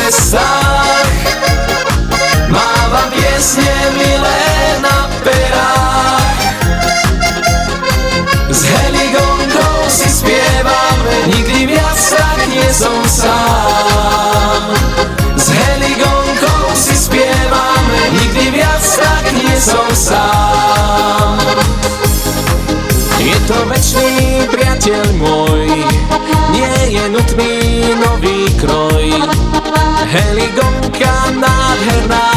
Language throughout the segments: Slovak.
cestách, mávam piesne milé na perách. S Heligonkou si spievam, nikdy viac tak nie som sám. S Heligonkou si spievam, nikdy viac tak nie som sám. Je to večný priateľ môj, nie je nutný nový kroj. Heligonka nádherná,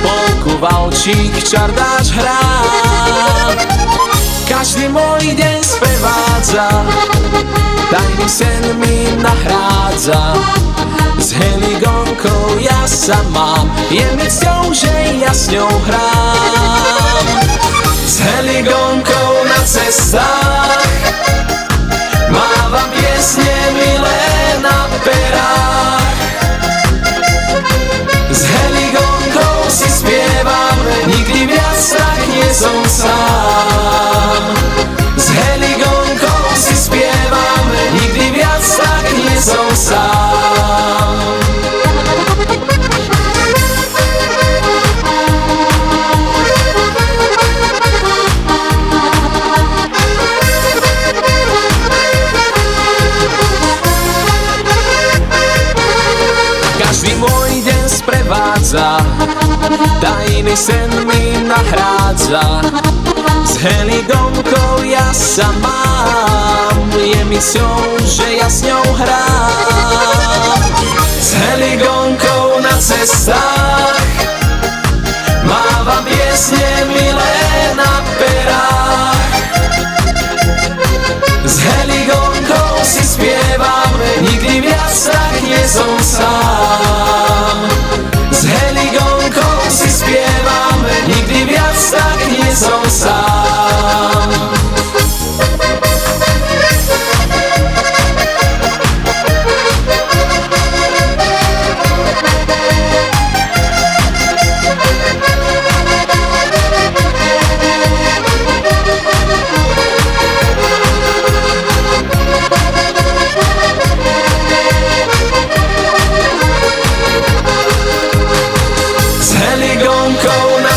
polku valčík čardáč hrá. Každý môj deň sprevádza, tajný sen mi nahrádza. S Heligonkou ja sa mám, je mi cťou, že ja s ňou hrám. S Heligonkou na cestách, mávam piesne milé na perách. S Heligonkou si spievam, nikdy viac tak nie som sám. S Heligonkou si spievam, nikdy viac tak nie som sám. Každý môj deň sprevádza, tajný sen mi nahrádza. S Heligonkou ja sa mám, je mi cťou, že ja s ňou hrám. S Heligonkou na cestách, mávam piesne milé na perách. S Heligonkou si spievam, nikdy viac tak nie som sám. S Heligonkou si spievam, nikdy viac tak nie som sám.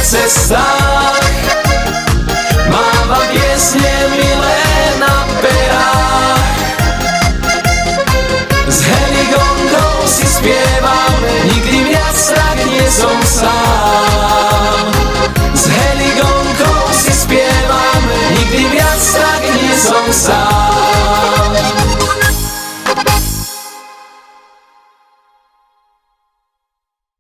Cestách, mávam piesne milé na perách. S Heligonkou si spievam, nikdy viac tak nie som sám. S Heligonkou si spievam, nikdy viac tak nie som sám.